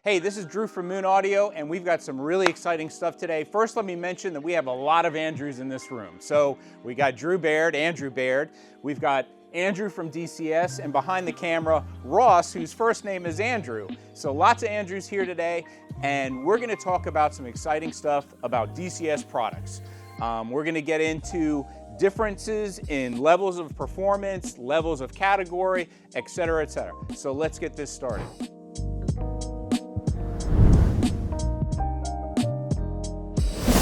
Hey, this is Drew from Moon Audio, and we've got some really exciting stuff today. First, let me mention that we have a lot of Andrews in this room. So we got Andrew Baird, we've got Andrew from dCS, and behind the camera, Ross, whose first name is Andrew. So lots of Andrews here today, and we're gonna talk about some exciting stuff about dCS products. We're gonna get into differences in levels of performance, levels of category, et cetera, et cetera. So let's get this started.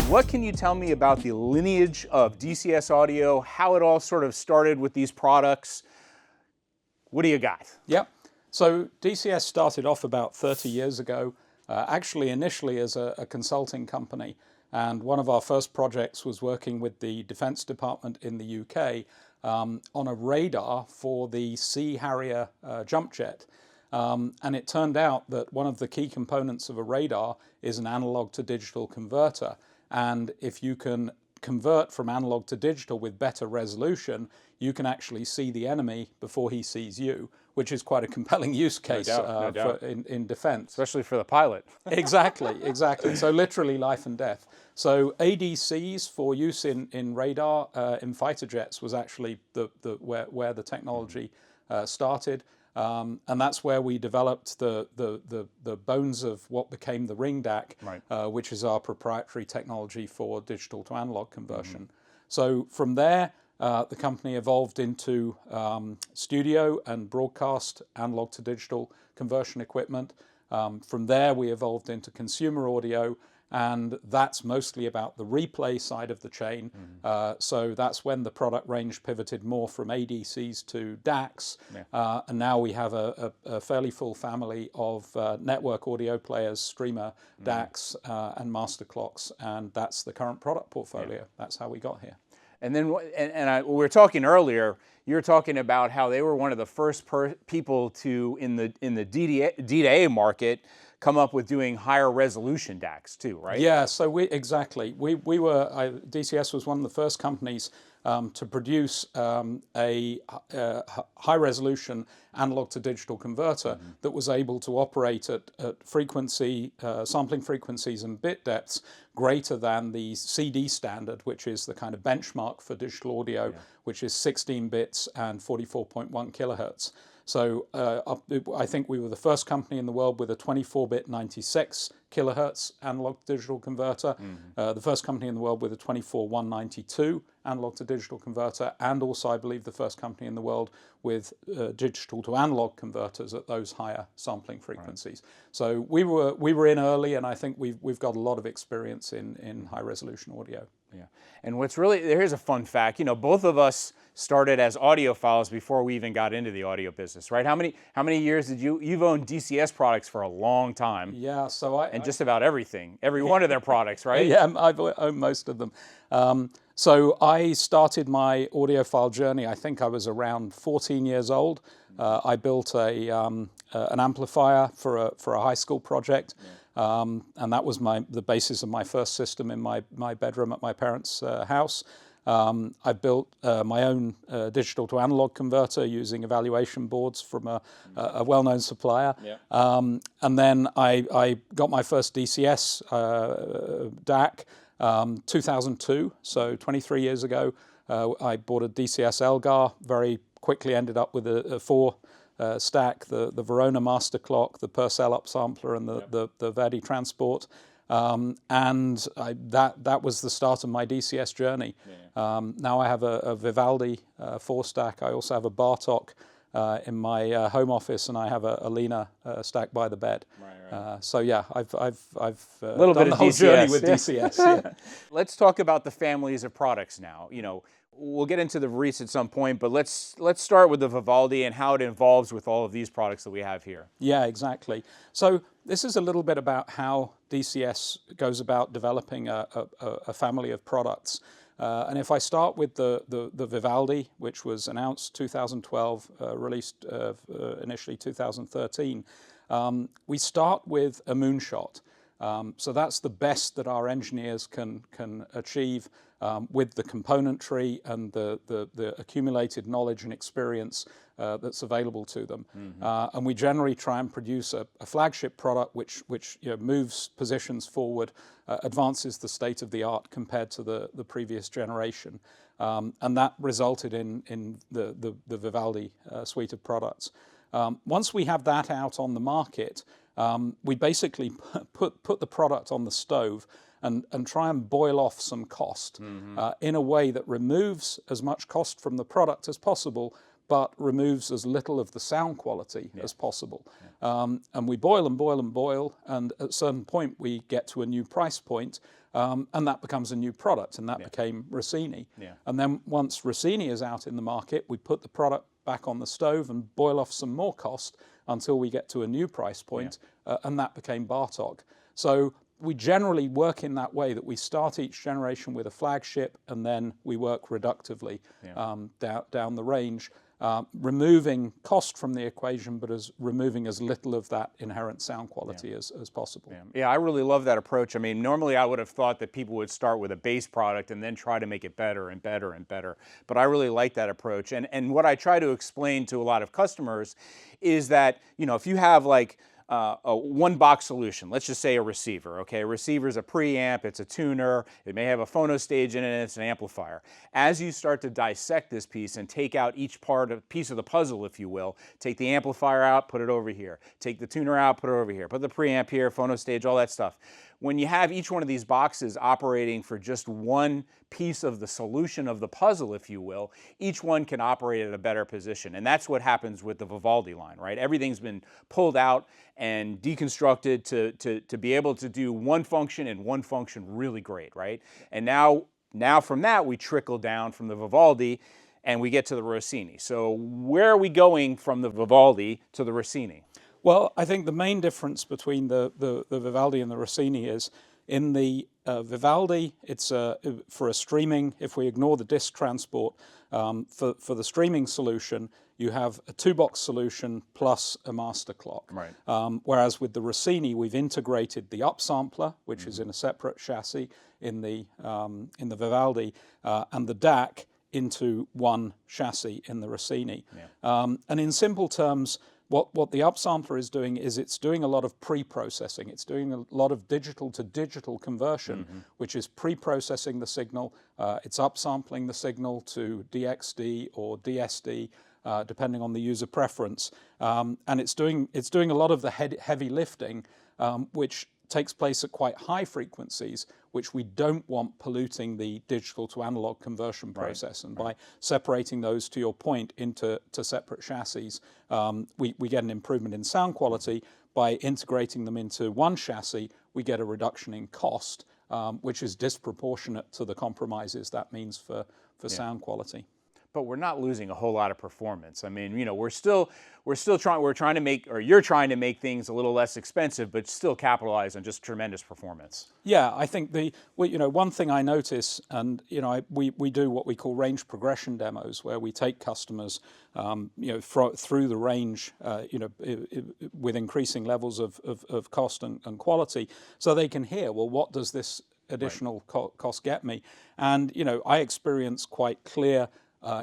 What can you tell me about the lineage of dCS audio, how it all sort of started with these products? What do you got? Yep. So dCS started off about 30 years ago, actually initially as a consulting company. And one of our first projects was working with the Defence Department in the UK on a radar for the Sea Harrier jump jet. And it turned out that one of the key components of a radar is an analog to digital converter. And if you can convert from analog to digital with better resolution, you can actually see the enemy before he sees you, which is quite a compelling use case in defense. Especially for the pilot. Exactly. So literally life and death. So ADCs for use in radar in fighter jets was actually where the technology started. And that's where we developed the bones of what became the Ring DAC, right. Which is our proprietary technology for digital to analog conversion. So from there, the company evolved into studio and broadcast analog to digital conversion equipment. From there, we evolved into consumer audio, and that's mostly about the replay side of the chain. So that's when the product range pivoted more from ADCs to DACs. And now we have a fairly full family of network audio players, streamer DACs, and master clocks. And that's the current product portfolio. That's how we got here. And then, we were talking earlier, you were talking about how they were one of the first people to, in the D2A market, come up with doing higher resolution DACs too, right? Yeah, so dCS was one of the first companies to produce a high resolution analog to digital converter that was able to operate at sampling frequencies and bit depths greater than the CD standard, which is the kind of benchmark for digital audio, which is 16 bits and 44.1 kilohertz. So I think we were the first company in the world with a 24-bit 96 kilohertz analog to digital converter, the first company in the world with a 24-192 analog to digital converter, and also I believe the first company in the world with digital to analog converters at those higher sampling frequencies. Right. So we were in early, and I think we've got a lot of experience in high resolution audio. Yeah, and here's a fun fact. You know, both of us started as audiophiles before we even got into the audio business, right? How many years did you've owned dCS products for a long time? Yeah, so just about everything, every one of their products, right? Yeah, I've owned most of them. So I started my audiophile journey, I think I was around 14 years old. I built an amplifier for a high school project. And that was the basis of my first system in my bedroom at my parents' house. I built my own digital to analog converter using evaluation boards from a well-known supplier. And then I got my first dCS DAC 2002, so 23 years ago. I bought a dCS Elgar, very quickly ended up with a four stack, the Verona master clock, the Purcell upsampler, and the Verdi transport. And that was the start of my dCS journey. Now I have a Vivaldi 4-stack. I also have a Bartok in my home office, and I have a Lina stack by the bed. So yeah, I've done the whole journey with dCS. Yeah. Let's talk about the families of products now. You know, we'll get into the Reese at some point, but let's start with the Vivaldi and how it involves with all of these products that we have here. Yeah, exactly. So this is a little bit about how dCS goes about developing a family of products. And if I start with the Vivaldi, which was announced 2012, released initially 2013, we start with a moonshot. So that's the best that our engineers can achieve with the componentry and the accumulated knowledge and experience that's available to them. And we generally try and produce a flagship product which moves positions forward, advances the state of the art compared to the previous generation. And that resulted in the Vivaldi suite of products. Once we have that out on the market, we basically put the product on the stove and try and boil off some cost in a way that removes as much cost from the product as possible, but removes as little of the sound quality as possible. And we boil and boil and boil, and at a certain point we get to a new price point, and that becomes a new product, and that became Rossini. And then once Rossini is out in the market, we put the product back on the stove and boil off some more cost until we get to a new price point, and that became Bartok. So we generally work in that way, that we start each generation with a flagship and then we work reductively down the range, removing cost from the equation, but removing as little of that inherent sound quality as possible. Yeah, I really love that approach. I mean, normally I would have thought that people would start with a base product and then try to make it better and better and better. But I really like that approach. And what I try to explain to a lot of customers is that, if you have like a one-box solution, let's just say a receiver, okay? A receiver is a preamp, it's a tuner, it may have a phono stage in it, it's an amplifier. As you start to dissect this piece and take out each piece of the puzzle, if you will, take the amplifier out, put it over here, take the tuner out, put it over here, put the preamp here, phono stage, all that stuff. When you have each one of these boxes operating for just one piece of the solution of the puzzle, if you will, each one can operate at a better position. And that's what happens with the Vivaldi line, right? Everything's been pulled out and deconstructed to be able to do one function and one function really great, right? And now from that, we trickle down from the Vivaldi and we get to the Rossini. So where are we going from the Vivaldi to the Rossini? Well, I think the main difference between the Vivaldi and the Rossini is in the Vivaldi, it's for a streaming, if we ignore the disk transport, for the streaming solution, you have a 2-box solution plus a master clock. Right. Whereas with the Rossini, we've integrated the upsampler, which is in a separate chassis in the Vivaldi, and the DAC into one chassis in the Rossini. And in simple terms, what the upsampler is doing is it's doing a lot of pre-processing. It's doing a lot of digital to digital conversion, which is pre-processing the signal. It's upsampling the signal to DXD or DSD, depending on the user preference. And it's doing a lot of the heavy lifting, which takes place at quite high frequencies, which we don't want polluting the digital to analog conversion process. And by separating those, to your point, into separate chassis, we get an improvement in sound quality. By integrating them into one chassis, we get a reduction in cost, which is disproportionate to the compromises that means for sound quality. But we're not losing a whole lot of performance. I mean, you're trying to make things a little less expensive, but still capitalize on just tremendous performance. Yeah, I think one thing I notice, and we do what we call range progression demos, where we take customers, through the range, with increasing levels of cost and quality, so they can hear, well, what does this additional cost get me? And I experience quite clear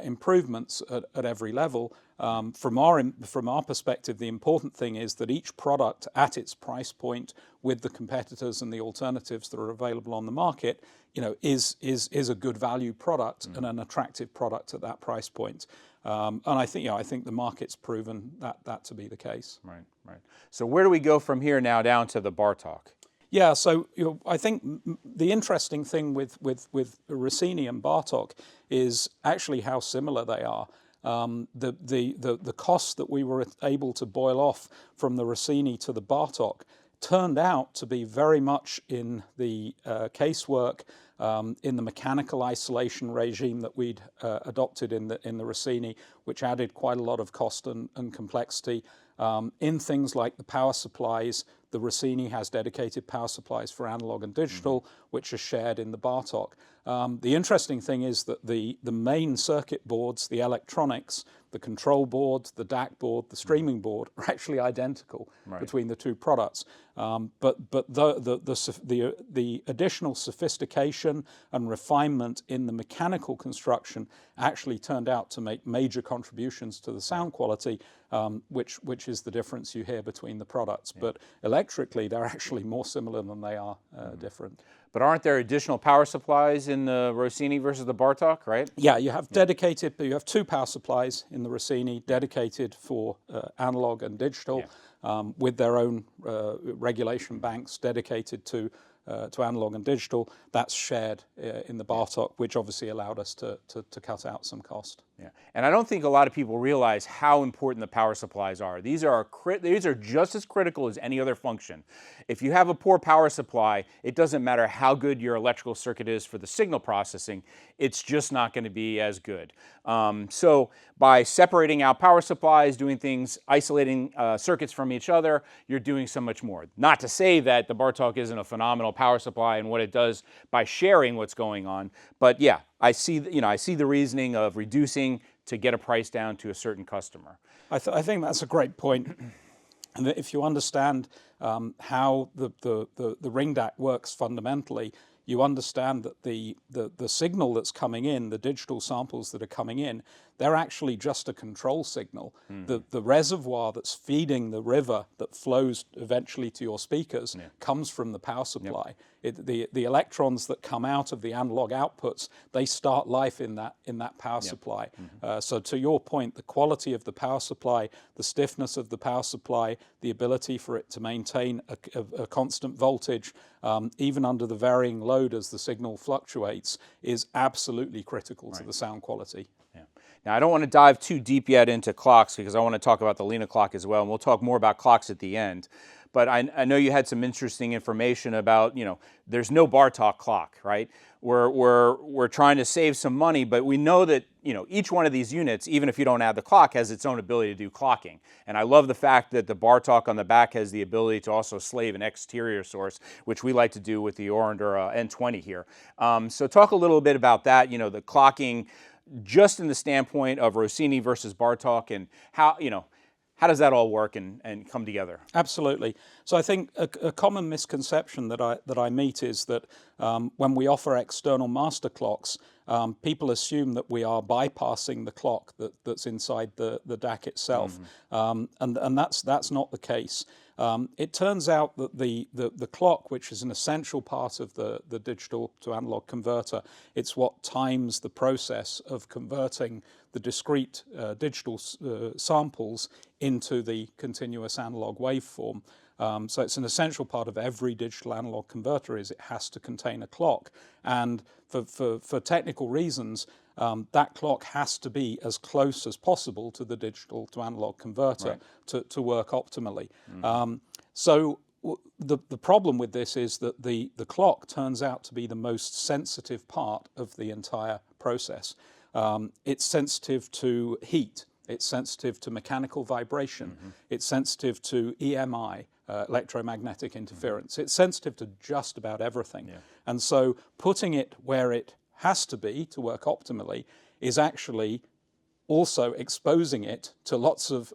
improvements at every level. From our perspective, the important thing is that each product at its price point, with the competitors and the alternatives that are available on the market, is a good value product and an attractive product at that price point. And I think the market's proven that to be the case. Right. So where do we go from here now down to the Bartok? Yeah, so I think the interesting thing with Rossini and Bartok is actually how similar they are. The costs that we were able to boil off from the Rossini to the Bartok turned out to be very much in the casework, in the mechanical isolation regime that we'd adopted in the Rossini, which added quite a lot of cost and complexity. In things like the power supplies, the Rossini has dedicated power supplies for analog and digital, which are shared in the Bartok. The interesting thing is that the main circuit boards, the electronics, the control board, the DAC board, the streaming board are actually identical between the two products. But the additional sophistication and refinement in the mechanical construction actually turned out to make major contributions to the sound quality, which is the difference you hear between the products. But electrically, they're actually more similar than they are different. But aren't there additional power supplies in the Rossini versus the Bartok, right? Yeah, you have dedicated, but you have two power supplies in the Rossini, dedicated for analog and digital, with their own regulation banks dedicated to analog and digital. That's shared in the Bartok, which obviously allowed us to cut out some cost. Yeah, and I don't think a lot of people realize how important the power supplies are. These are just as critical as any other function. If you have a poor power supply, it doesn't matter how good your electrical circuit is for the signal processing, it's just not going to be as good. So by separating out power supplies, doing things, isolating circuits from each other, you're doing so much more. Not to say that the Bartok isn't a phenomenal power supply and what it does by sharing what's going on, but yeah, I see the reasoning of reducing to get a price down to a certain customer. I think that's a great point. And that if you understand how the Ring DAC works fundamentally, you understand that the signal that's coming in, the digital samples that are coming in, they're actually just a control signal. The reservoir that's feeding the river that flows eventually to your speakers comes from the power supply. The electrons that come out of the analog outputs, they start life in that power supply. So to your point, the quality of the power supply, the stiffness of the power supply, the ability for it to maintain a constant voltage, even under the varying load as the signal fluctuates, is absolutely critical to the sound quality. Now, I don't want to dive too deep yet into clocks because I want to talk about the Lina clock as well, and we'll talk more about clocks at the end. But I know you had some interesting information about, there's no Bartok clock, right? We're trying to save some money, but we know that, each one of these units, even if you don't add the clock, has its own ability to do clocking. And I love the fact that the Bartok on the back has the ability to also slave an exterior source, which we like to do with the Orendura N20 here. So talk a little bit about that, the clocking, just in the standpoint of Rossini versus Bartok, and how does that all work and come together? Absolutely. So I think a common misconception that I meet is that when we offer external master clocks, people assume that we are bypassing the clock that's inside the DAC itself, and that's not the case. It turns out that the clock, which is an essential part of the digital to analog converter, it's what times the process of converting the discrete digital samples into the continuous analog waveform. So it's an essential part of every digital analog converter is it has to contain a clock. And for technical reasons, that clock has to be as close as possible to the digital to analog converter to work optimally. So the problem with this is that the clock turns out to be the most sensitive part of the entire process. It's sensitive to heat, it's sensitive to mechanical vibration, it's sensitive to EMI, electromagnetic interference. It's sensitive to just about everything. And so putting it where it has to be to work optimally is actually also exposing it to lots of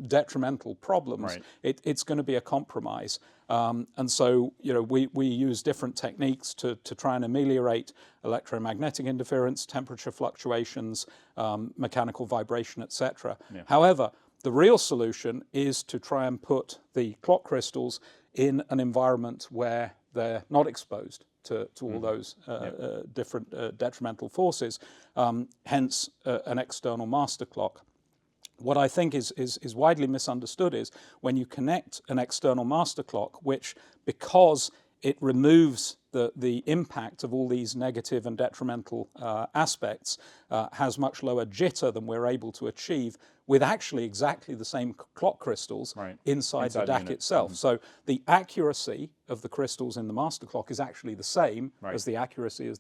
detrimental problems. It's going to be a compromise. And so, we use different techniques to try and ameliorate electromagnetic interference, temperature fluctuations, mechanical vibration, etc. However, the real solution is to try and put the clock crystals in an environment where they're not exposed to all those different detrimental forces, hence an external master clock. What I think is widely misunderstood is when you connect an external master clock, which, because it removes the impact of all these negative and detrimental aspects, has much lower jitter than we're able to achieve with actually exactly the same clock crystals inside the DAC itself. So the accuracy of the crystals in the master clock is actually the same as the accuracy of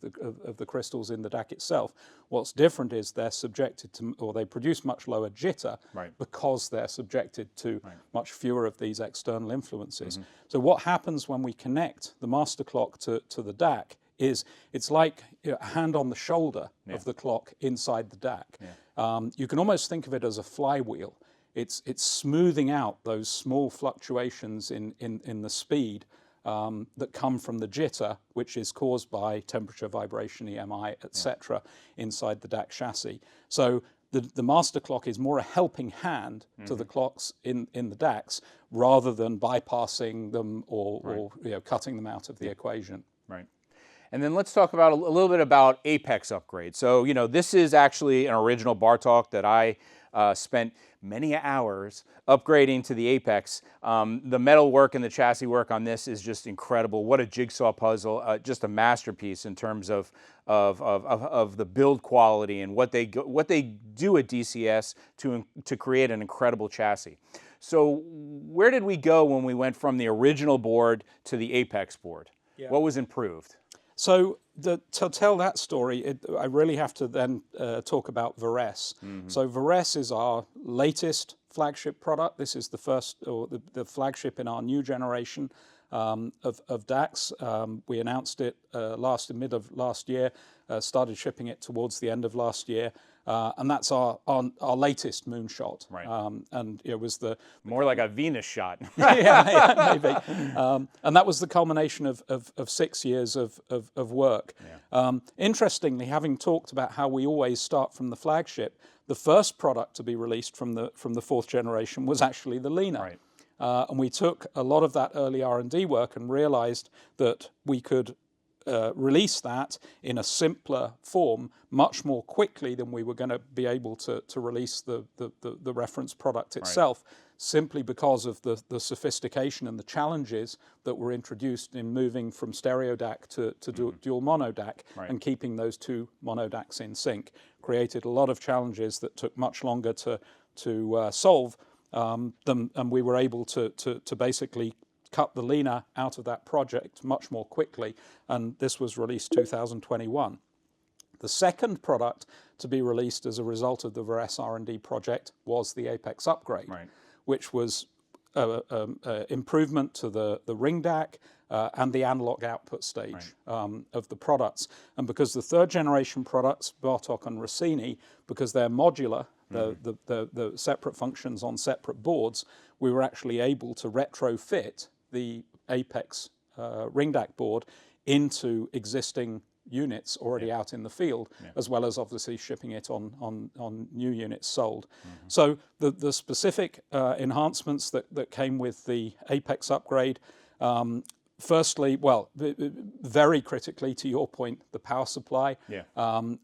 the crystals in the DAC itself. What's different is they're subjected to, or they produce much lower jitter because they're subjected to much fewer of these external influences. So what happens when we connect the master clock to the DAC is it's like a hand on the shoulder of the clock inside the DAC. You can almost think of it as a flywheel. It's smoothing out those small fluctuations in the speed that come from the jitter, which is caused by temperature, vibration, EMI, etc., inside the DAC chassis. So the master clock is more a helping hand to the clocks in the DACs rather than bypassing them or cutting them out of the equation. Right. And then let's talk about a little bit about APEX upgrade. So, this is actually an original Bartok that I spent many hours upgrading to the APEX. The metal work and the chassis work on this is just incredible. What a jigsaw puzzle, just a masterpiece in terms of the build quality and what they do at dCS to create an incredible chassis. So where did we go when we went from the original board to the APEX board? What was improved? So to tell that story, I really have to then talk about Varese. So Varese is our latest flagship product. This is the first, or the flagship in our new generation of DACs. We announced it mid of last year, started shipping it towards the end of last year. And that's our latest moonshot. Right. And it was more like a Venus shot. yeah, maybe. And that was the culmination of 6 years of work. Interestingly, having talked about how we always start from the flagship, the first product to be released from the fourth generation was actually the Lina. Right. And we took a lot of that early R&D work and realized that we could release that in a simpler form much more quickly than we were going to be able to release the reference product itself, simply because of the sophistication and the challenges that were introduced in moving from stereo DAC to dual mono DAC and keeping those two mono DACs in sync. Created a lot of challenges that took much longer to solve, and we were able to basically cut the Lina out of that project much more quickly, and this was released 2021. The second product to be released as a result of the Varese R&D project was the APEX upgrade, which was improvement to the Ring DAC and the analog output stage of the products. And because the third generation products, Bartok and Rossini, because they're modular, the separate functions on separate boards, we were actually able to retrofit the APEX Ring DAC board into existing units already out in the field, as well as obviously shipping it on new units sold. So the specific enhancements that came with the APEX upgrade, firstly, well, very critically to your point, the power supply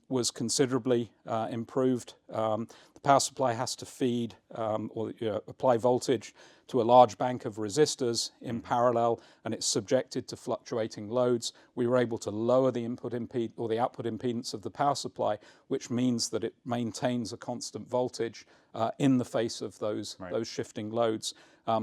was considerably improved. The power supply has to feed or apply voltage to a large bank of resistors in parallel, and it's subjected to fluctuating loads. We were able to lower the output impedance of the power supply, which means that it maintains a constant voltage in the face of those shifting loads.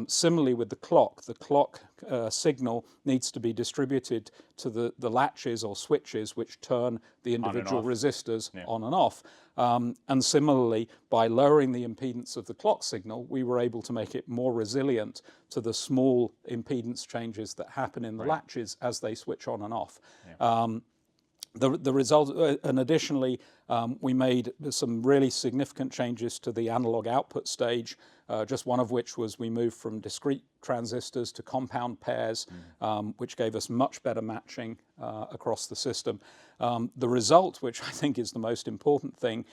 Similarly with the clock signal needs to be distributed to the latches or switches which turn the individual resistors on and off. And similarly, by lowering the impedance of the clock signal, we were able to make it more resilient to the small impedance changes that happen in the latches as they switch on and off. The result, and additionally, we made some really significant changes to the analog output stage, just one of which was we moved from discrete transistors to compound pairs, which gave us much better matching across the system. The result, which I think is the most important thing,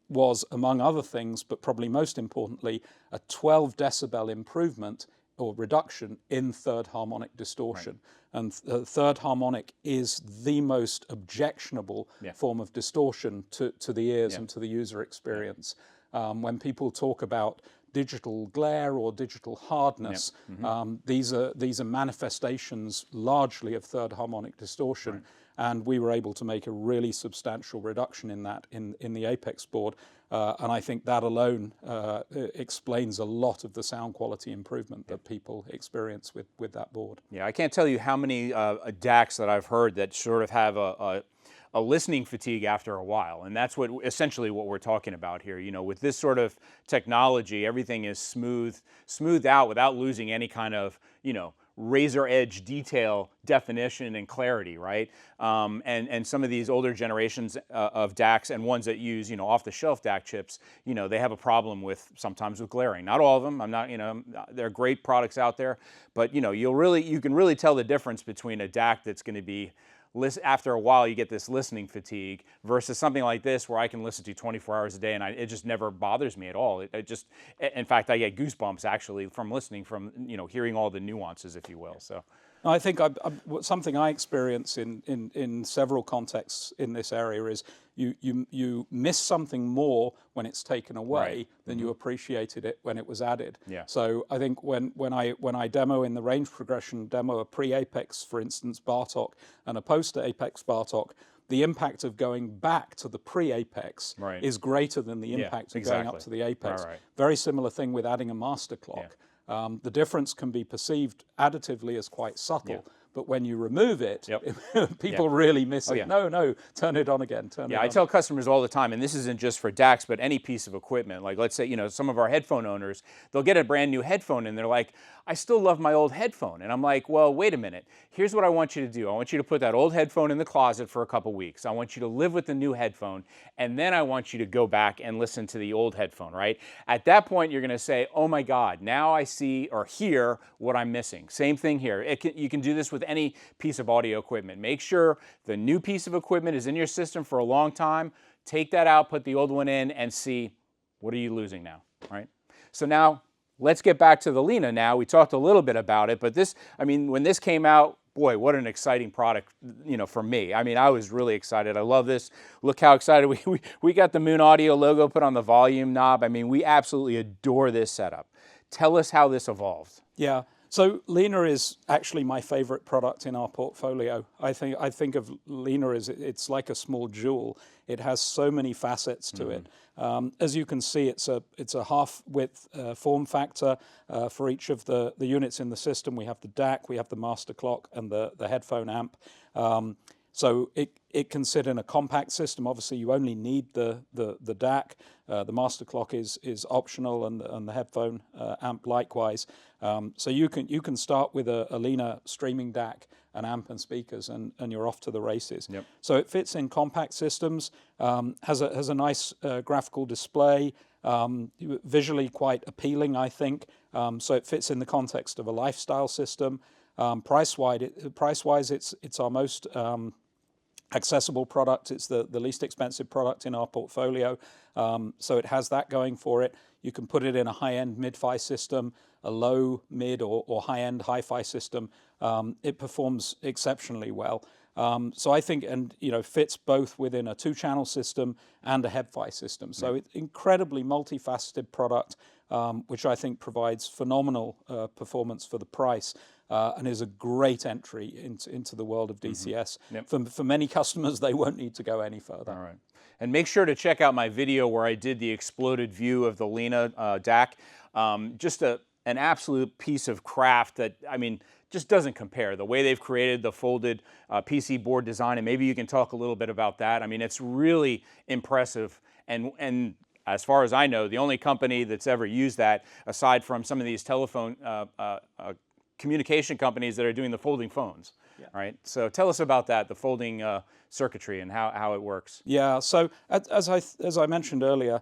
was, among other things, but probably most importantly, a 12 decibel improvement or reduction in third harmonic distortion. And third harmonic is the most objectionable form of distortion to the ears and to the user experience. When people talk about digital glare or digital hardness, these are manifestations largely of third harmonic distortion. And we were able to make a really substantial reduction in that in the APEX board. And I think that alone explains a lot of the sound quality improvement that people experience with that board. Yeah, I can't tell you how many DACs that I've heard that sort of have a listening fatigue after a while, and that's essentially what we're talking about here. With this sort of technology, everything is smoothed out without losing any kind of razor edge detail definition and clarity, right? And some of these older generations of DACs and ones that use, off the shelf DAC chips, they have a problem with sometimes with glaring. Not all of them. I'm not, there are great products out there, but you can really tell the difference between a DAC that's going to be, after a while you get this listening fatigue versus something like this where I can listen to 24 hours a day and it just never bothers me at all. It just, in fact, I get goosebumps actually from listening, from hearing all the nuances, if you will. So I think something I experience in several contexts in this area is you miss something more when it's taken away than you appreciated it when it was added. Yeah. So I think when I demo in the range progression, demo a pre-Apex, for instance, Bartok, and a post-Apex Bartok, the impact of going back to the pre-Apex is greater than the impact of going up to the Apex. Very similar thing with adding a master clock. The difference can be perceived additively as quite subtle, but when you remove it, people really miss it. No, turn it on again. I tell customers all the time, and this isn't just for DACs, but any piece of equipment. Like, let's say, some of our headphone owners, they'll get a brand new headphone and they're like, I still love my old headphone. And I'm like, well, wait a minute. Here's what I want you to do. I want you to put that old headphone in the closet for a couple weeks. I want you to live with the new headphone, and then I want you to go back and listen to the old headphone, right? At that point, you're going to say, oh my God, now I see or hear what I'm missing. Same thing here. You can do this with any piece of audio equipment. Make sure the new piece of equipment is in your system for a long time. Take that out, put the old one in, and see, what are you losing now, right? So now, let's get back to the Lina now. We talked a little bit about it, but when this came out, boy, what an exciting product, for me. I was really excited. I love this. Look how excited we got the Moon Audio logo put on the volume knob. We absolutely adore this setup. Tell us how this evolved. Yeah. So Lina is actually my favorite product in our portfolio. I think of Lina as it's like a small jewel. It has so many facets to it. As you can see, it's a half-width form factor for each of the units in the system. We have the DAC, we have the master clock, and the headphone amp. So it can sit in a compact system. Obviously, you only need the DAC. The master clock is optional, and the headphone amp likewise. So you can start with a Lina streaming DAC, an amp and speakers, and you're off to the races. Yep. So it fits in compact systems. Has a nice graphical display. Visually quite appealing, I think. So it fits in the context of a lifestyle system. Price-wise, it's our most accessible product. It's the least expensive product in our portfolio. So it has that going for it. You can put it in a high-end mid-fi system, a low, mid, or high-end hi-fi system. It performs exceptionally well. So I think, fits both within a two-channel system and a Headphone system. So it's incredibly multifaceted product, which I think provides phenomenal performance for the price. And is a great entry into the world of dCS. For many customers, they won't need to go any further. All right. And make sure to check out my video where I did the exploded view of the Lina DAC. Just an absolute piece of craft that, just doesn't compare. The way they've created the folded PC board design, and maybe you can talk a little bit about that. It's really impressive. And as far as I know, the only company that's ever used that, aside from some of these telephone communication companies that are doing the folding phones, right? So tell us about that, the folding circuitry and how it works. Yeah, so as I mentioned earlier,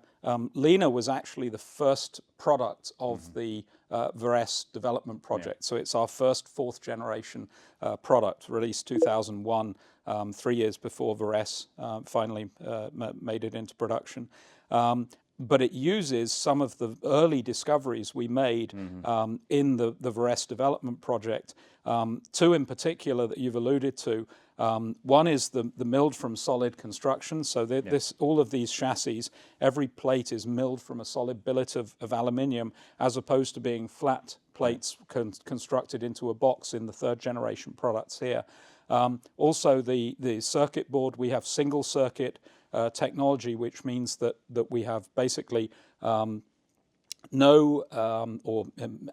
Lina was actually the first product of the Varese development project. So it's our first fourth generation product, released 2001, 3 years before Varese finally made it into production. But it uses some of the early discoveries we made in the Varese development project. Two in particular that you've alluded to. One is the milled from solid construction. So all of these chassis, every plate is milled from a solid billet of aluminium, as opposed to being flat plates constructed into a box in the third generation products here. Also, the circuit board, we have single circuit technology, which means that we have basically no or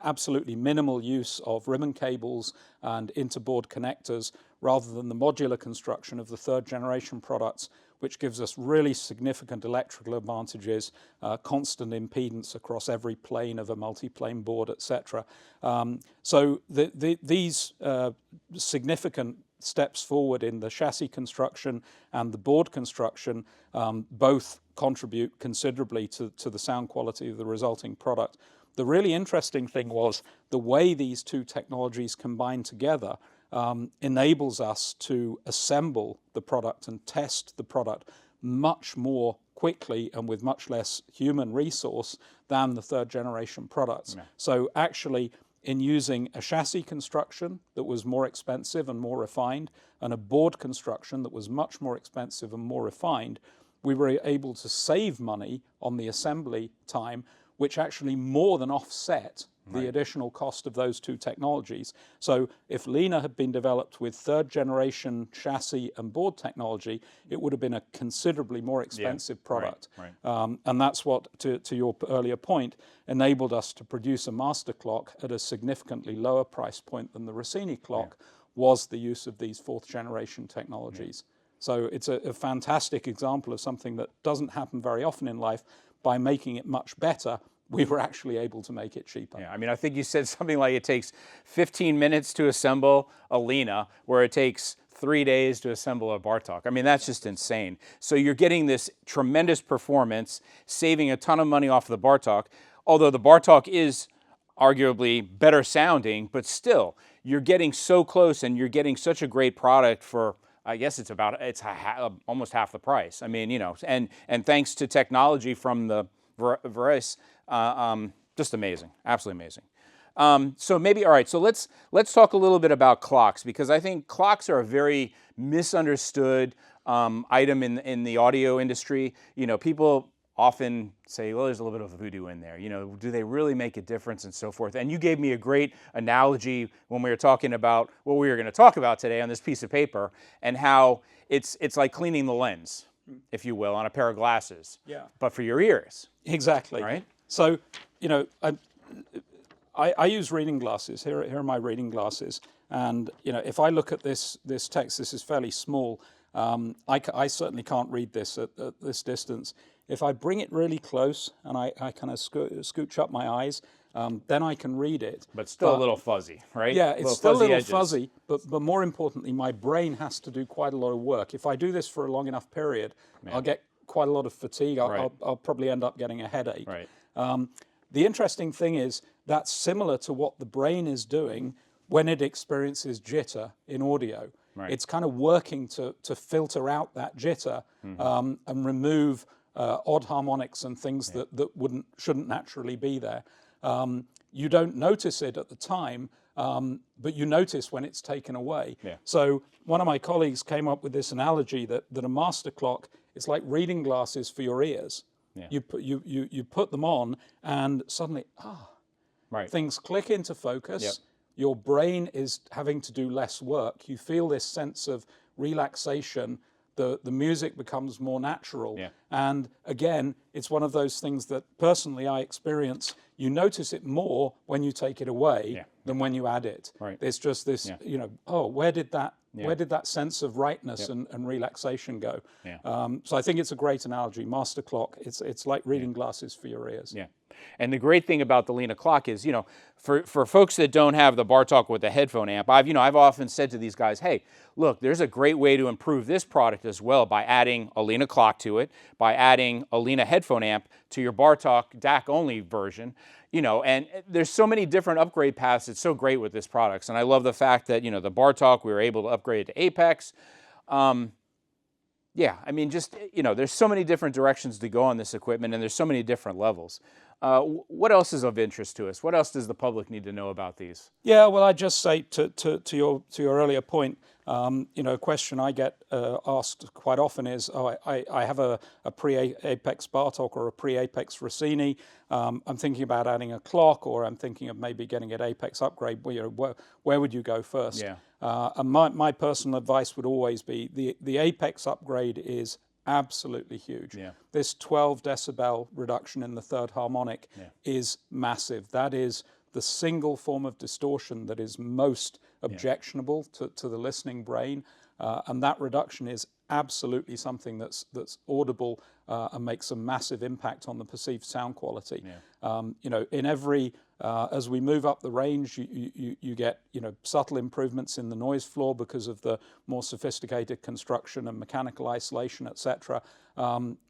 absolutely minimal use of ribbon cables and interboard connectors, rather than the modular construction of the third generation products, which gives us really significant electrical advantages, constant impedance across every plane of a multi-plane board, etc. So these significant steps forward in the chassis construction and the board construction both contribute considerably to the sound quality of the resulting product. The really interesting thing was the way these two technologies combine together enables us to assemble the product and test the product much more quickly and with much less human resource than the third generation products. Yeah. So actually, in using a chassis construction that was more expensive and more refined, and a board construction that was much more expensive and more refined, we were able to save money on the assembly time, which actually more than offset the additional cost of those two technologies. So if Lina had been developed with third generation chassis and board technology, it would have been a considerably more expensive product. And that's what, to your earlier point, enabled us to produce a master clock at a significantly lower price point than the Rossini clock, was the use of these fourth generation technologies. So it's a fantastic example of something that doesn't happen very often in life. By making it much better, we were actually able to make it cheaper. Yeah, I mean, I think you said something like it takes 15 minutes to assemble a Lina, where it takes 3 days to assemble a Bartok. I mean, that's just insane. So you're getting this tremendous performance, saving a ton of money off the Bartok, although the Bartok is arguably better sounding, but still, you're getting so close and you're getting such a great product for, I guess it's almost half the price. I mean, you know, and thanks to technology from the Veris, just amazing, absolutely amazing. So maybe, all right, so let's talk a little bit about clocks, because I think clocks are a very misunderstood item in the audio industry. You know, people often say, well, there's a little bit of voodoo in there. You know, do they really make a difference and so forth? And you gave me a great analogy when we were talking about what we were going to talk about today on this piece of paper, and how it's like cleaning the lens, if you will, on a pair of glasses, but for your ears. Exactly. Right? So, you know, I use reading glasses. Here are my reading glasses. And, you know, if I look at this text, this is fairly small. I certainly can't read this at this distance. If I bring it really close and I kind of scooch up my eyes, then I can read it. But still a little fuzzy, right? Yeah, it's still a little fuzzy, but more importantly, my brain has to do quite a lot of work. If I do this for a long enough period, I'll get quite a lot of fatigue. I'll probably end up getting a headache. Right. The interesting thing is that's similar to what the brain is doing when it experiences jitter in audio. Right. It's kind of working to filter out that jitter and remove odd harmonics and things that shouldn't naturally be there. You don't notice it at the time, but you notice when it's taken away. Yeah. So one of my colleagues came up with this analogy that a master clock is like reading glasses for your ears. Yeah. You put them on and suddenly, things click into focus. Yep. Your brain is having to do less work. You feel this sense of relaxation. The music becomes more natural. Yeah. And again, it's one of those things that personally I experience. You notice it more when you take it away than when you add it. Right. There's just this, you know, where did that sense of rightness and relaxation go? Yeah. So I think it's a great analogy. Master clock, it's like reading glasses for your ears. Yeah. And the great thing about the Lina clock is, you know, for folks that don't have the Bartok with the headphone amp, I've often said to these guys, hey, look, there's a great way to improve this product as well by adding a Lina clock to it, by adding a Lina headphone amp to your Bartok DAC only version. You know, and there's so many different upgrade paths. It's so great with this product. And I love the fact that, you know, the Bartok, we were able to upgrade it to APEX. Yeah, I mean, just, you know, there's so many different directions to go on this equipment, and there's so many different levels. What else is of interest to us? What else does the public need to know about these? Yeah, well, I just say to your earlier point, you know, a question I get asked quite often is, I have a pre-APEX Bartok or a pre-APEX Rossini. I'm thinking about adding a clock, or I'm thinking of maybe getting an APEX upgrade. You know, where would you go first? Yeah. And my personal advice would always be the APEX upgrade is absolutely huge. Yeah. This 12 decibel reduction in the third harmonic is massive. That is the single form of distortion that is most objectionable to the listening brain. And that reduction is absolutely something that's audible and makes a massive impact on the perceived sound quality. You know, in every as we move up the range, you get, you know, subtle improvements in the noise floor because of the more sophisticated construction and mechanical isolation, etc.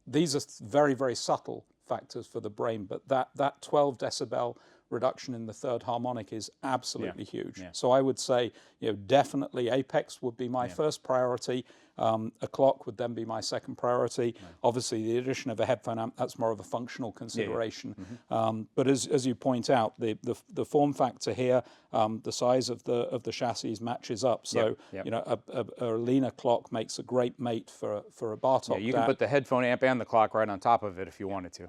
These are very, very subtle factors for the brain, but that 12 decibel reduction in the third harmonic is absolutely huge. So I would say, you know, definitely Apex would be my first priority. A clock would then be my second priority. Obviously, the addition of a headphone amp, that's more of a functional consideration. But as you point out, the form factor here, the size of the chassis matches up. So you know, a Lina clock makes a great mate for a Bartok. You can put the headphone amp and the clock right on top of it if you wanted to.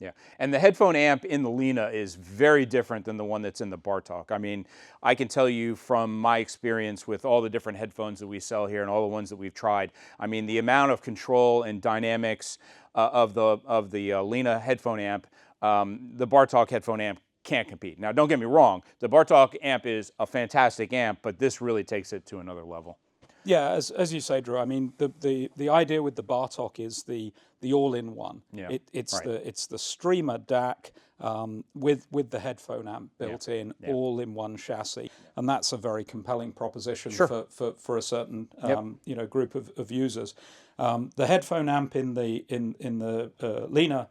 Yeah, and the headphone amp in the Lina is very different than the one that's in the Bartok. I mean, I can tell you from my experience with all the different headphones that we sell here and all the ones that we've tried, I mean, the amount of control and dynamics of the Lina headphone amp, the Bartok headphone amp can't compete. Now, don't get me wrong, the Bartok amp is a fantastic amp, but this really takes it to another level. Yeah, as you say, Drew. I mean, the idea with the Bartok is the all-in-one. It's the streamer DAC with the headphone amp built in, all-in-one chassis, and that's a very compelling proposition for a certain you know, group of users. The headphone amp in the Lina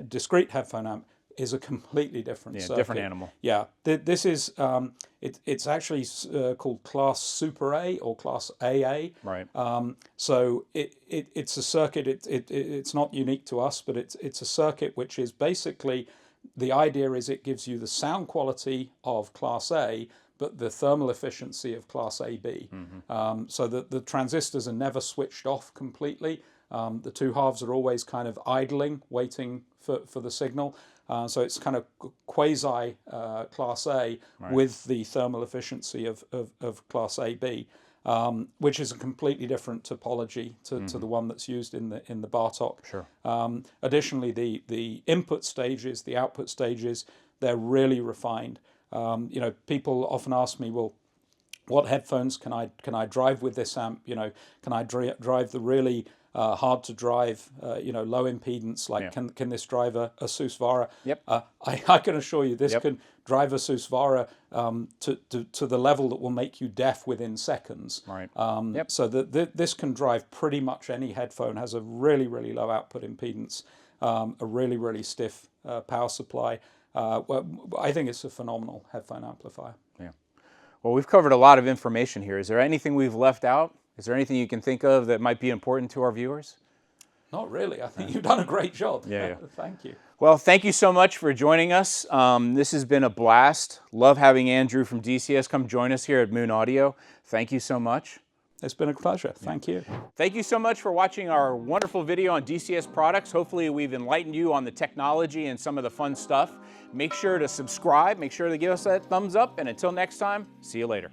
discrete headphone amp is a completely different circuit. Different animal. Yeah, this is it's actually called Class Super A or Class AA. Right. So it's a circuit. It's not unique to us, but it's a circuit which is basically, the idea is it gives you the sound quality of Class A, but the thermal efficiency of Class AB. So that the transistors are never switched off completely. The two halves are always kind of idling, waiting for the signal. So it's kind of quasi Class A with the thermal efficiency of Class AB, which is a completely different topology to the one that's used in the Bartok. Additionally, the input stages, the output stages, they're really refined. You know, people often ask me, well, what headphones can I drive with this amp? You know, can I drive the really hard to drive, you know, low impedance, like can this drive a Susvara? I can assure you this can drive a Susvara to the level that will make you deaf within seconds. So this can drive pretty much any headphone, has a really, really low output impedance, a really, really stiff power supply. Well, I think it's a phenomenal headphone amplifier. Well, we've covered a lot of information here. Is there anything we've left out? Is there anything you can think of that might be important to our viewers? Not really. I think you've done a great job. Thank you. Well, thank you so much for joining us. This has been a blast. Love having Andrew from dCS come join us here at Moon Audio. Thank you so much. It's been a pleasure. Thank you. Thank you so much for watching our wonderful video on dCS products. Hopefully we've enlightened you on the technology and some of the fun stuff. Make sure to subscribe. Make sure to give us that thumbs up. And until next time, see you later.